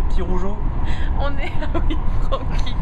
petits rougeaux. On est... Ah oui, Francky.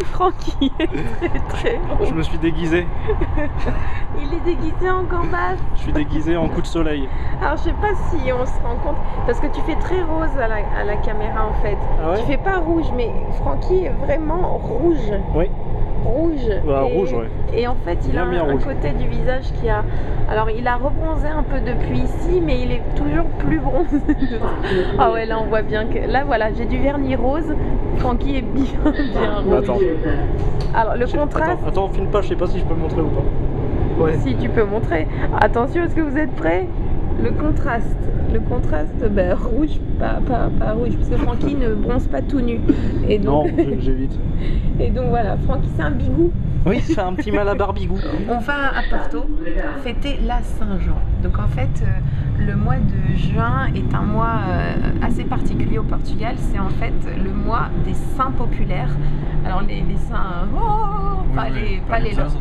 Francky est très rouge. Je me suis déguisé. Il est déguisé en gambas. Je suis déguisé en coup de soleil. Alors je sais pas si on se rend compte, parce que tu fais très rose à la caméra en fait. Ah ouais? Tu fais pas rouge, mais Francky est vraiment rouge. Oui. Rouge. Bah, rouge, ouais. Et en fait, il a un rouge. côté du visage qui a... Alors, il a rebronzé un peu depuis ici, mais il est toujours plus bronzé. Ah ouais, là, on voit bien que... Là, voilà, j'ai du vernis rose. Francky est bien rose. Attends. Alors, le contraste... Attends, filme pas, je sais pas si je peux montrer ou pas. Ouais. Si, tu peux montrer. Attention, est-ce que vous êtes prêts? Le contraste, ben, rouge, pas rouge, parce que Francky ne bronze pas tout nu. Et donc, non, j'évite. Et donc voilà, Francky c'est un bigou. Oui, c'est un petit mal à barbigou. On va à Porto fêter la Saint-Jean. Donc en fait, le mois de juin est un mois assez particulier au Portugal. C'est en fait le mois des saints populaires. Alors les saints, oh, pas les loges.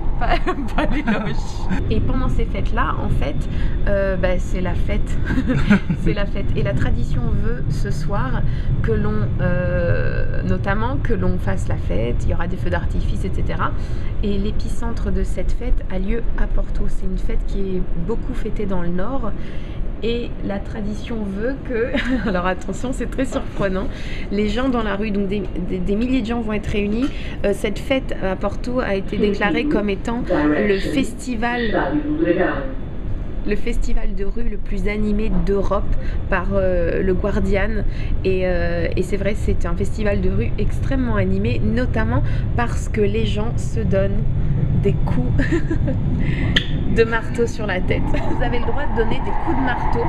Et pendant ces fêtes-là, en fait, c'est la fête. C'est la fête. Et la tradition veut ce soir que l'on, notamment que l'on fasse la fête. Il y aura des feux d'artifice, etc. Et l'épicentre de cette fête a lieu à Porto. C'est une fête qui est beaucoup fêtée dans le nord. Et la tradition veut que, alors attention, c'est très surprenant, les gens dans la rue, donc des milliers de gens vont être réunis. Cette fête à Porto a été déclarée comme étant le festival de rue le plus animé d'Europe par le Guardian. Et c'est vrai, c'est un festival de rue extrêmement animé, notamment parce que les gens se donnent des coups de marteau sur la tête. Vous avez le droit de donner des coups de marteau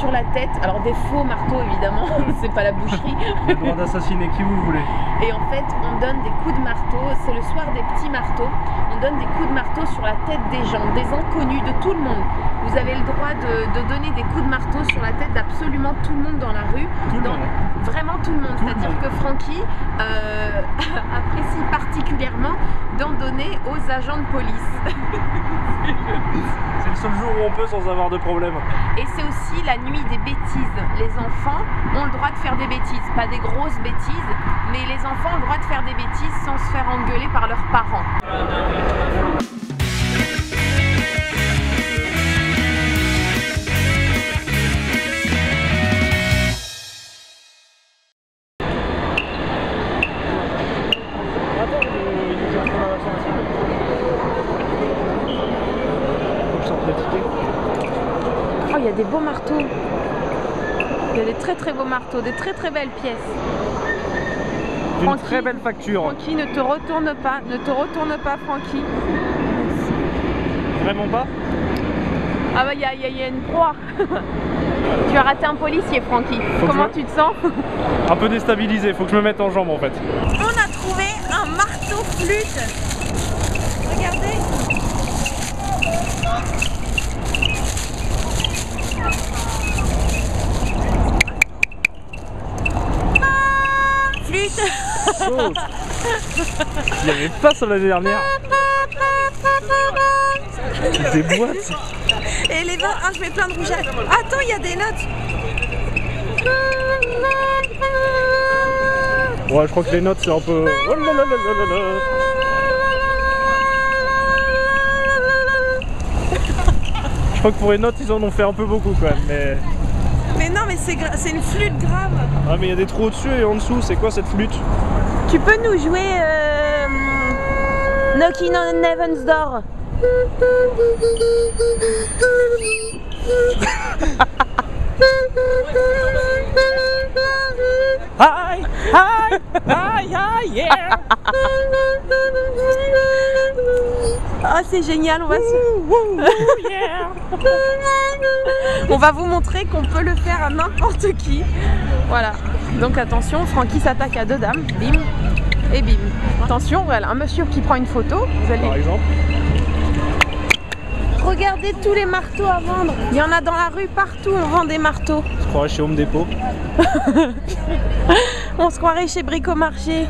sur la tête, alors des faux marteaux évidemment, c'est pas la boucherie. Vous avez le droit d'assassiner qui vous voulez. Et en fait, on donne des coups de marteau, c'est le soir des petits marteaux, on donne des coups de marteau sur la tête des gens, des inconnus, de tout le monde. Vous avez le droit de donner des coups de marteau sur la tête d'absolument tout le monde dans la rue. Vraiment tout le monde, c'est-à-dire que Francky apprécie particulièrement d'en donner aux agents de police. C'est le seul jour où on peut sans avoir de problème. Et c'est aussi la nuit des bêtises. Les enfants ont le droit de faire des bêtises, pas des grosses bêtises, mais les enfants ont le droit de faire des bêtises sans se faire engueuler par leurs parents. Oh, il y a des beaux marteaux. Il y a des très très beaux marteaux, des très très belles pièces. Une très belle facture. Francky, ne te retourne pas, Francky. Vraiment pas? Ah bah il y a une proie. Tu as raté un policier, Francky. Comment tu te sens? Un peu déstabilisé, faut que je me mette en jambe en fait. On a trouvé un marteau flûte. Regardez. Flûte. Oh. Il n'y avait pas ça l'année dernière. Des boîtes. Et les vins, je mets plein de rougeage. Attends, il y a des notes. Ouais, je crois que les notes c'est un peu... Oh là là là là là. Je crois que pour les notes ils en ont fait un peu beaucoup quand même, Mais non, mais c'est une flûte grave. Ah mais il y a des trous au-dessus et en dessous, c'est quoi cette flûte? Tu peux nous jouer Knocking on Heaven's Door? Hi, hi, hi, hi, yeah. Ah, c'est génial, on va Yeah. On va vous montrer qu'on peut le faire à n'importe qui. Voilà, donc attention, Francky s'attaque à deux dames, bim et bim. Attention, voilà, un monsieur qui prend une photo, vous allez... Par exemple. Regardez tous les marteaux à vendre. Il y en a dans la rue, partout on vend des marteaux. Je croirais chez Home Depot. On se croirait chez Bricomarché.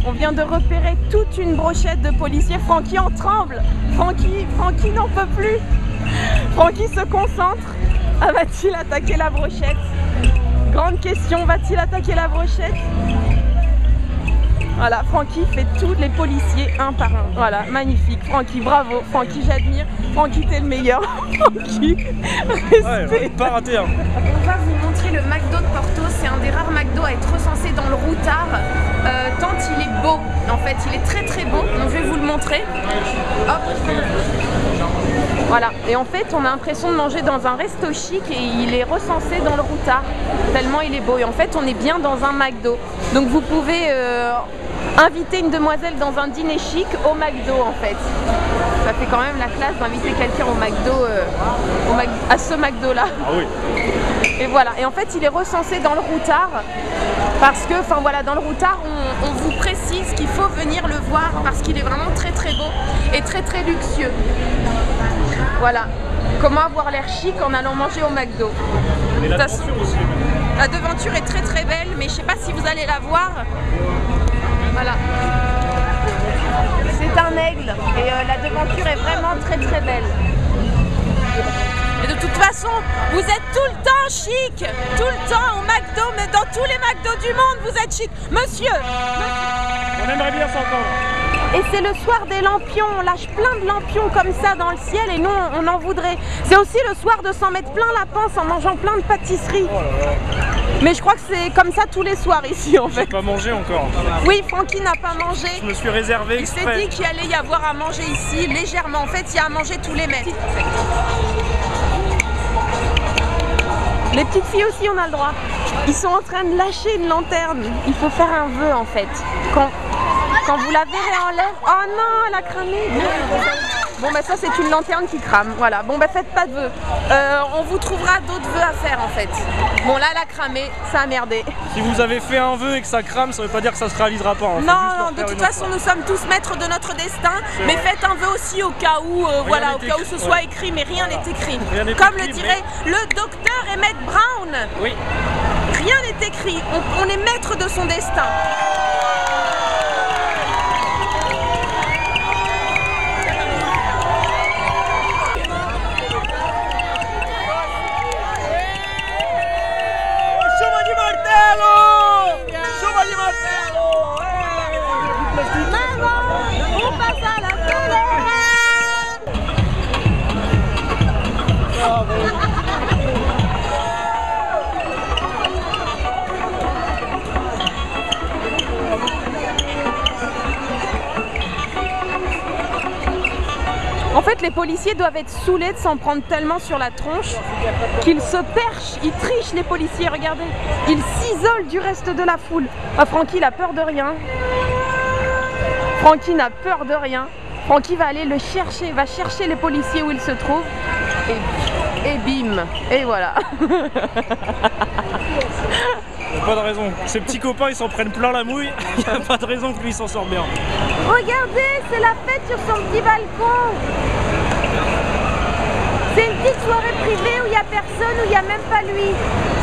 On vient de repérer toute une brochette de policiers. Francky en tremble. Francky n'en peut plus. Francky se concentre. Ah va-t-il attaquer la brochette? Grande question, va-t-il attaquer la brochette? Voilà, Francky fait tous les policiers un par un. Voilà, magnifique. Francky, bravo. Francky, j'admire. Francky, t'es le meilleur. Francky, restez. Ouais, pas raté. Hein. On va vous montrer le McDo de Porto. C'est un des rares McDo à être recensé dans le routard. Tant il est beau. En fait, il est très très beau. Donc, je vais vous le montrer. Hop. Voilà. Et en fait, on a l'impression de manger dans un resto chic et il est recensé dans le routard. Tellement il est beau. Et en fait, on est bien dans un McDo. Donc, vous pouvez inviter une demoiselle dans un dîner chic au McDo en fait. Ça fait quand même la classe d'inviter quelqu'un au McDo, à ce McDo là. Ah oui. Et voilà, et en fait il est recensé dans le routard parce que, enfin voilà, dans le routard on vous précise qu'il faut venir le voir parce qu'il est vraiment très très beau et très très luxueux. Voilà, comment avoir l'air chic en allant manger au McDo. Et la devanture aussi. La devanture est très très belle, mais je sais pas si vous allez la voir. Voilà. C'est un aigle et la devanture est vraiment très très belle. Et de toute façon, vous êtes tout le temps chic, tout le temps au McDo, mais dans tous les McDo du monde, vous êtes chic. Monsieur. On aimerait bien s'entendre. Et c'est le soir des lampions, on lâche plein de lampions comme ça dans le ciel et nous on en voudrait. C'est aussi le soir de s'en mettre plein la panse en mangeant plein de pâtisseries. Oh là là. Mais je crois que c'est comme ça tous les soirs ici en fait. J'ai pas mangé encore. Oui, Francky n'a pas mangé. Je me suis réservé Il exprès. s'est dit qu'il allait y avoir à manger ici, légèrement. En fait, il y a à manger tous les mètres. Les petites filles aussi, on a le droit. Ils sont en train de lâcher une lanterne. Il faut faire un vœu en fait. Quand vous la verrez en l'air... Oh non, elle a cramé. Bon bah ça c'est une lanterne qui crame. Voilà, bon bah faites pas de vœux. On vous trouvera d'autres vœux à faire en fait. Bon là elle a cramé, ça a merdé. Si vous avez fait un vœu et que ça crame, ça veut pas dire que ça se réalisera pas. Hein. Non, de toute façon nous sommes tous maîtres de notre destin. Mais faites un vœu aussi au cas où, voilà, au cas où ce soit écrit, mais rien n'est écrit. Comme le dirait le docteur Emmett Brown. Oui. Rien n'est écrit, on est maître de son destin. En fait, les policiers doivent être saoulés de s'en prendre tellement sur la tronche qu'ils se perchent, ils trichent les policiers, regardez. Ils s'isolent du reste de la foule. Ah, Francky, il a peur de rien. Francky n'a peur de rien. Francky va aller le chercher, va chercher les policiers où ils se trouvent. Et bim, et voilà. Pas de raison. Ses petits copains ils s'en prennent plein la mouille. Il n'y a pas de raison que lui s'en sort bien. Regardez, c'est la fête sur son petit balcon. C'est une petite soirée privée où il n'y a personne, où il n'y a même pas lui.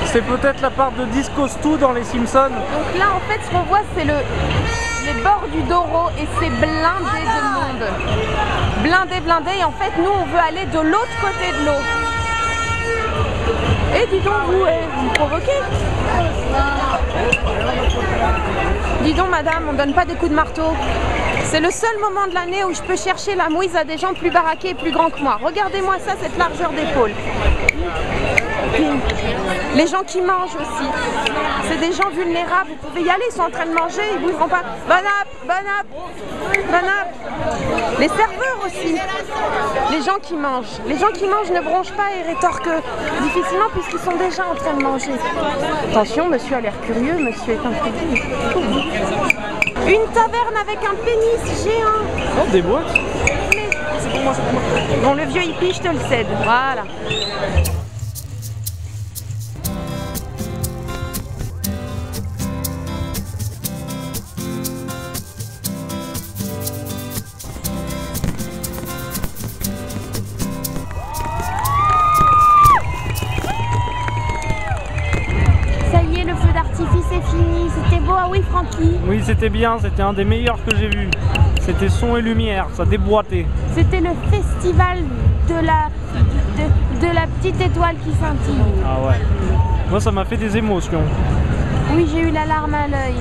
C'est peut-être la part de Disco Stu dans les Simpsons. Donc là en fait ce qu'on voit c'est les bords du Douro et c'est blindé de monde. Blindé, blindé, et en fait nous on veut aller de l'autre côté de l'eau. Et dis donc vous me provoquez. Dis donc madame, on donne pas des coups de marteau. C'est le seul moment de l'année où je peux chercher la mouise à des gens plus baraqués et plus grands que moi. Regardez-moi ça, cette largeur d'épaule. Les gens qui mangent aussi, c'est des gens vulnérables, vous pouvez y aller, ils sont en train de manger, ils ne bougeront pas. Bon app, bon app, bon app. Les serveurs aussi, les gens qui mangent. Les gens qui mangent ne bronchent pas et rétorquent difficilement puisqu'ils sont déjà en train de manger. Attention, monsieur a l'air curieux, monsieur est intrigué. Une taverne avec un pénis géant. Oh, des boîtes. C'est pour moi, c'est pour moi. Bon, le vieux hippie, je te le cède, voilà. C'était beau, ah oui Francky. Oui, c'était bien, c'était un des meilleurs que j'ai vu. C'était son et lumière, ça déboîtait. C'était le festival de la petite étoile qui scintille. Ah ouais. Moi, ça m'a fait des émotions. Oui, j'ai eu la larme à l'œil.